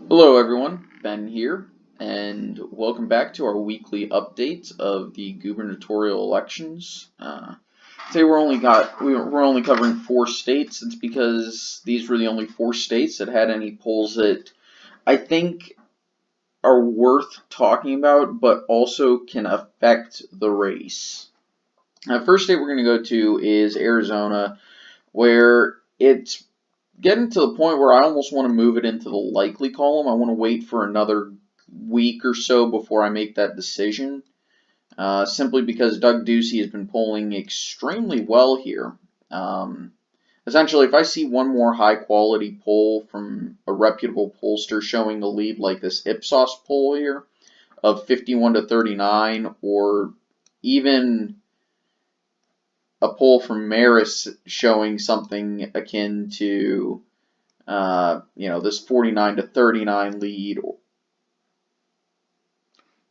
Hello everyone, Ben here, and welcome back to our weekly update of the gubernatorial elections. Today we're only covering 4 states. It's because these were the only 4 states that had any polls that I think are worth talking about, but also can affect the race. First state we're going to go to is Arizona, where it's getting to the point where I almost want to move it into the likely column. I want to wait for another week or so before I make that decision, simply because Doug Ducey has been polling extremely well here. Essentially, if I see one more high-quality poll from a reputable pollster showing the lead like this Ipsos poll here of 51 to 39, or even a poll from Maris showing something akin to, this 49 to 39 lead,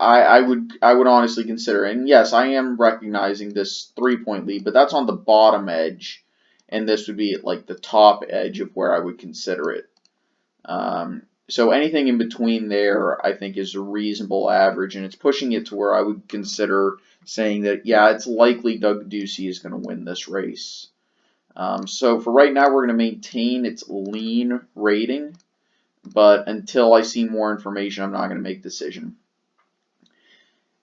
I would honestly consider it. And yes, I am recognizing this 3-point lead, but that's on the bottom edge, and this would be at like the top edge of where I would consider it. So anything in between there, I think, is a reasonable average, and it's pushing it to where I would consider saying that, yeah, it's likely Doug Ducey is going to win this race. So for right now, we're going to maintain its lean rating, but until I see more information, I'm not going to make a decision.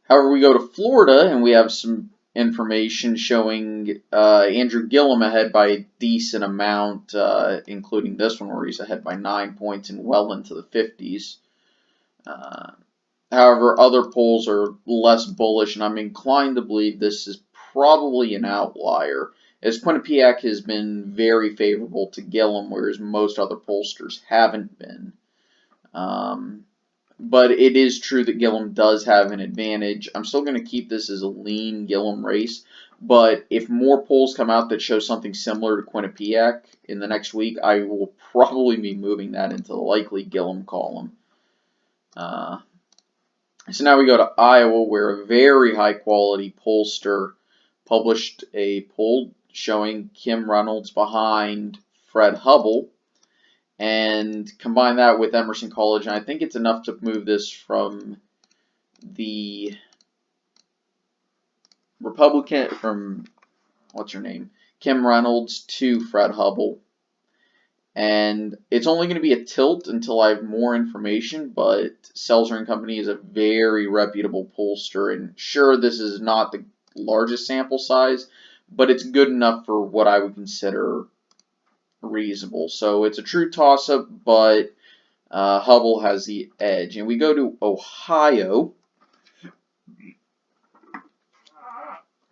However, we go to Florida, and we have some information showing Andrew Gillum ahead by a decent amount, including this one where he's ahead by 9 points and well into the 50s. However, other polls are less bullish, and I'm inclined to believe this is probably an outlier, as Quinnipiac has been very favorable to Gillum, whereas most other pollsters haven't been. But it is true that Gillum does have an advantage. I'm still going to keep this as a lean Gillum race, but if more polls come out that show something similar to Quinnipiac in the next week, I will probably be moving that into the likely Gillum column. So now we go to Iowa, where a very high-quality pollster published a poll showing Kim Reynolds behind Fred Hubbell, and combine that with Emerson College, and I think it's enough to move this from the Republican, from, Kim Reynolds to Fred Hubbell. And it's only going to be a tilt until I have more information, but Selzer & Company is a very reputable pollster, and sure, this is not the largest sample size, but it's good enough for what I would consider reasonable. So it's a true toss-up, but Hubbell has the edge. And we go to Ohio,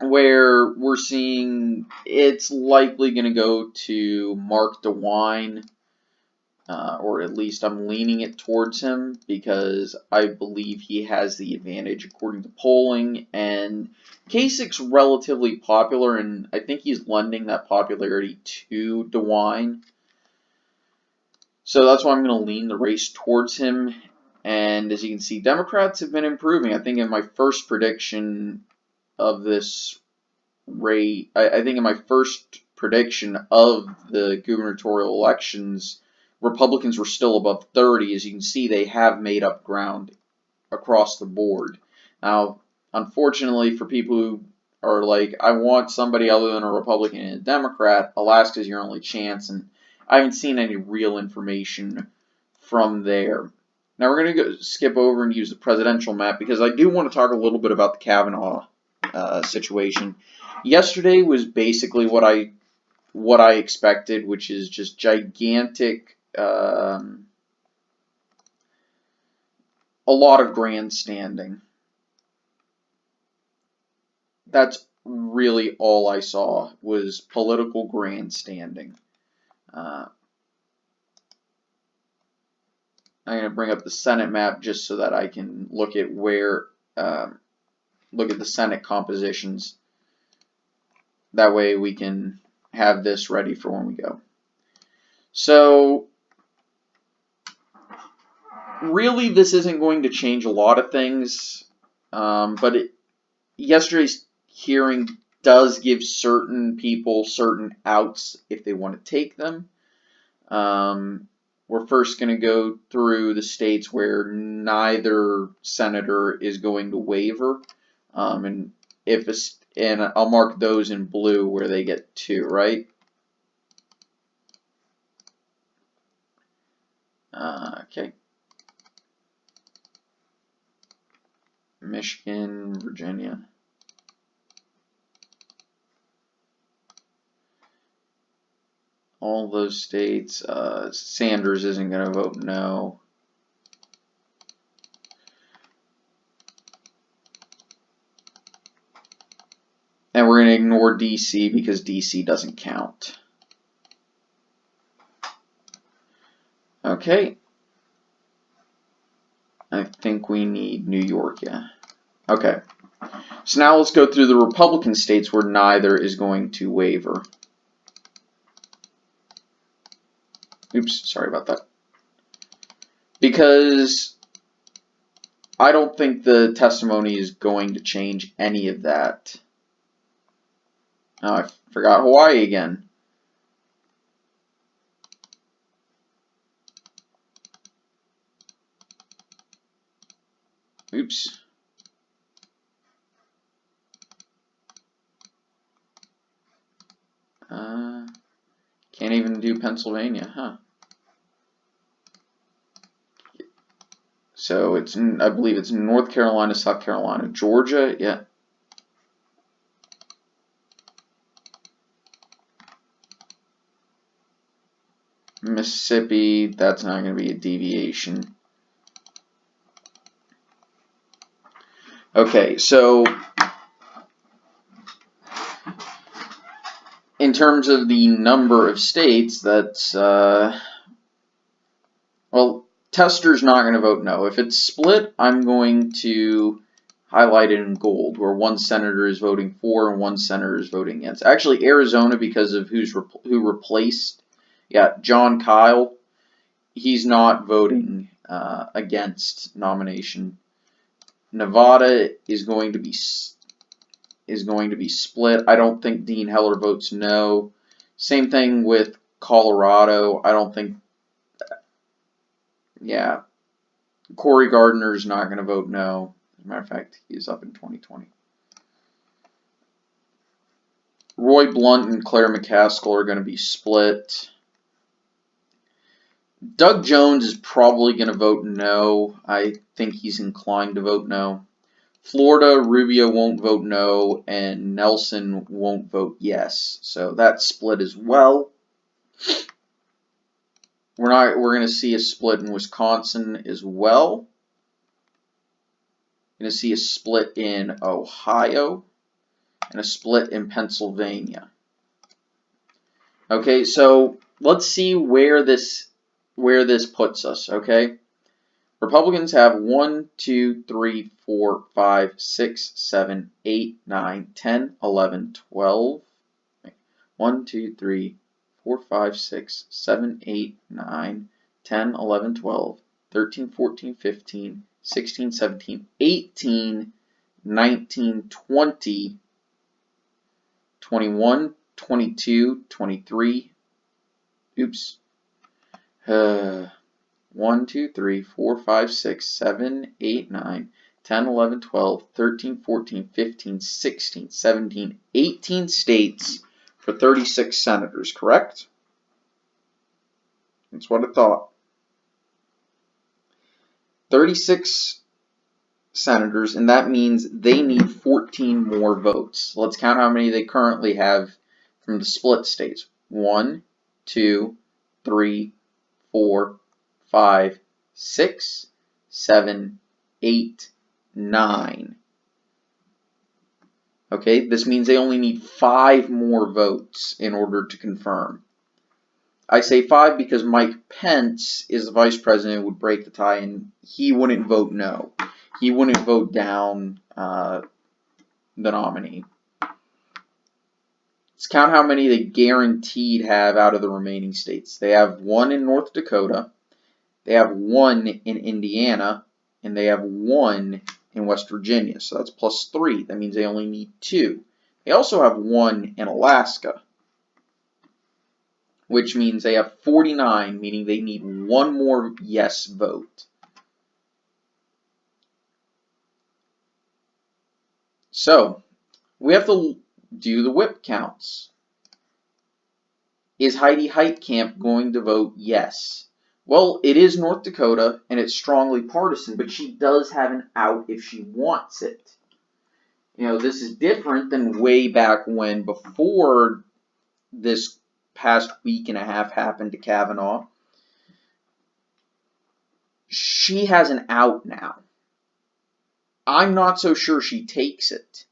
where we're seeing it's likely going to go to Mark DeWine, or at least I'm leaning it towards him because I believe he has the advantage according to polling, and Kasich's relatively popular, and I think he's lending that popularity to DeWine. So that's why I'm going to lean the race towards him. And as you can see, Democrats have been improving. I think in my first prediction of this rate, I think in my first prediction of the gubernatorial elections, Republicans were still above 30. As you can see, they have made up ground across the board. Now, unfortunately for people who are like, I want somebody other than a Republican and a Democrat, Alaska's your only chance, and I haven't seen any real information from there. Now we're going to skip over and use the presidential map because I do want to talk a little bit about the Kavanaugh situation. Yesterday was basically what I expected, which is just gigantic, a lot of grandstanding. That's really all I saw was political grandstanding. I'm going to bring up the Senate map just so that I can look at where, look at the Senate compositions. That way we can have this ready for when we go. So, really this isn't going to change a lot of things, but yesterday's hearing does give certain people certain outs if they want to take them. we're first going to go through the states where neither senator is going to waver, and I'll mark those in blue where they get 2, right? Okay. Michigan, Virginia. All those states. Sanders isn't going to vote no. And we're going to ignore DC because DC doesn't count. Okay. I think we need New York, yeah. Okay. So now let's go through the Republican states where neither is going to waver. Oops, sorry about that. Because I don't think the testimony is going to change any of that. Oh, I forgot Hawaii again. Oops. Can't even do Pennsylvania, huh? So it's, I believe it's North Carolina, South Carolina, Georgia, yeah. Mississippi, that's not going to be a deviation. Okay, so in terms of the number of states, that's, well, Tester's not going to vote no. If it's split, I'm going to highlight it in gold, where one senator is voting for and one senator is voting against. Actually, Arizona, because of who replaced, yeah, John Kyle, he's not voting against nomination. Nevada is going to be split. I don't think Dean Heller votes no. Same thing with Colorado. I don't think. Yeah, Cory Gardner's not going to vote no. As a matter of fact, he's up in 2020. Roy Blunt and Claire McCaskill are going to be split. Doug Jones is probably going to vote no. I think he's inclined to vote no. Florida, Rubio won't vote no, and Nelson won't vote yes. So that's split as well. We're going to see a split in Wisconsin as well. Going to see a split in Ohio and a split in Pennsylvania. Okay, so let's see where this puts us, okay? Republicans have 1, 2, 3, 4, 5, 6, 7, 8, 9, 10, 11, 12. 1, 2, 3, 4, 5, 6, 7, 8, 9, 10, 11, 12, 13, 14, 15, 16, 17, 18, 19, 20, 21, 22, 23. Oops. 1, 2, 3, 4, 5, 6, 7, 8, 9, 10, 11, 12, 13, 14, 15, 16, 17, 18 states for 36 senators, correct? That's what I thought. 36 senators, and that means they need 14 more votes. Let's count how many they currently have from the split states. 1, 2, 3, 4, 5, 6, 7, 8, 9. Okay, this means they only need 5 more votes in order to confirm. I say 5 because Mike Pence is the vice president, would break the tie, and he wouldn't vote no. He wouldn't vote down the nominee. Let's count how many they guaranteed have out of the remaining states. They have 1 in North Dakota, they have 1 in Indiana, and they have 1 in West Virginia. So that's plus 3. That means they only need 2. They also have 1 in Alaska. which means they have 49, meaning they need one more yes vote. So, we have to do the whip counts. Is Heidi Heitkamp going to vote yes? Well, it is North Dakota, and it's strongly partisan, but she does have an out if she wants it. You know, this is different than way back when, before this past week and a half happened to Kavanaugh. She has an out now. I'm not so sure she takes it.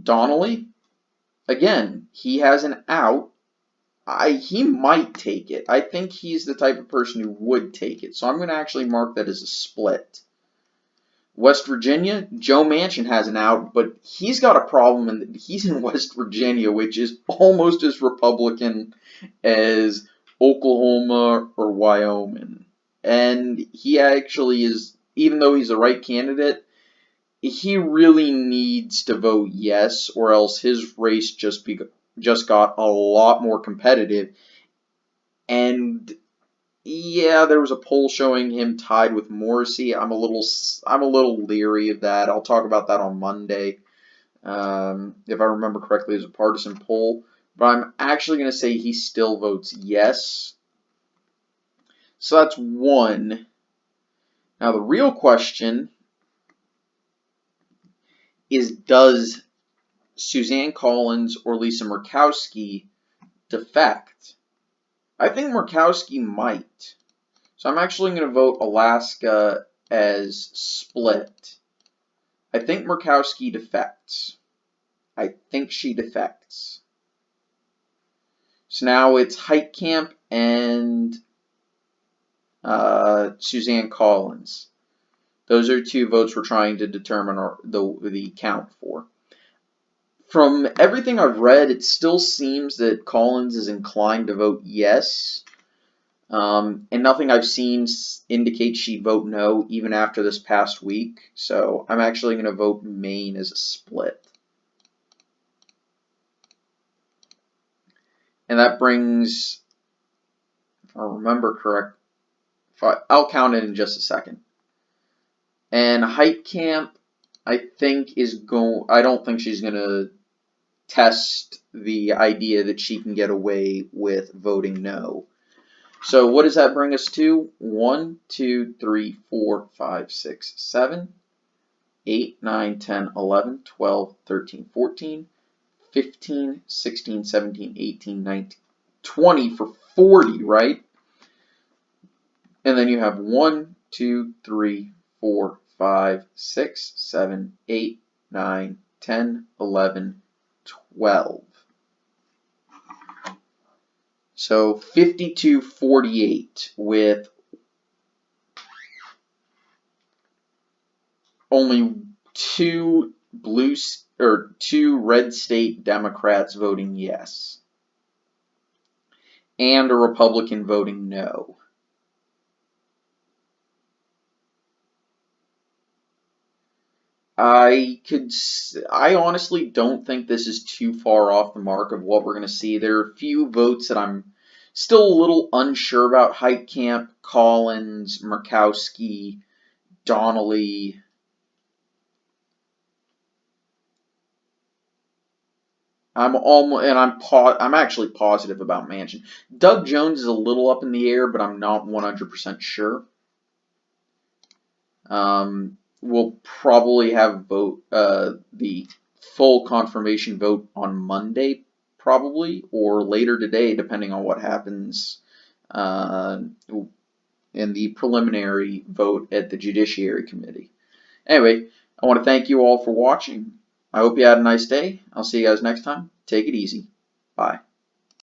Donnelly, again, he has an out. He might take it. I think he's the type of person who would take it. So I'm going to actually mark that as a split. West Virginia, Joe Manchin has an out, but he's got a problem, and he's in West Virginia, which is almost as Republican as Oklahoma or Wyoming. And he actually is, even though he's the right candidate, he really needs to vote yes, or else his race just got a lot more competitive. And yeah, there was a poll showing him tied with Morrissey. I'm a little leery of that. I'll talk about that on Monday. If I remember correctly, it was a partisan poll. But I'm actually going to say he still votes yes. So that's one. Now the real question is, does Suzanne Collins or Lisa Murkowski defect? I think Murkowski might. So I'm actually going to vote Alaska as split. I think Murkowski defects. I think she defects. So now it's Heitkamp and Suzanne Collins. Those are two votes we're trying to determine the count for. From everything I've read, it still seems that Collins is inclined to vote yes. And nothing I've seen indicates she'd vote no, even after this past week. So I'm actually going to vote Maine as a split. And that brings, if I remember correct, I'll count it in just a second. And Heitkamp, I don't think she's going to test the idea that she can get away with voting no. So what does that bring us to? 1, 2, 3, 4, 5, 6, 7, 8, 9, 10, 11, 12, 13, 14, 15, 16, 17, 18, 19, 20 for 40, right? And then you have 1, 2, 3, 4, 5, 6, 7, 8, 9, 10, 11, 12. So 52-48 with only two red state Democrats voting yes and a Republican voting no. I honestly don't think this is too far off the mark of what we're going to see. There are a few votes that I'm still a little unsure about. Heitkamp, Collins, Murkowski, Donnelly. I'm actually positive about Manchin. Doug Jones is a little up in the air, but I'm not 100% sure. We'll probably have the full confirmation vote on Monday, probably, or later today, depending on what happens in the preliminary vote at the Judiciary Committee. Anyway, I want to thank you all for watching. I hope you had a nice day. I'll see you guys next time. Take it easy. Bye.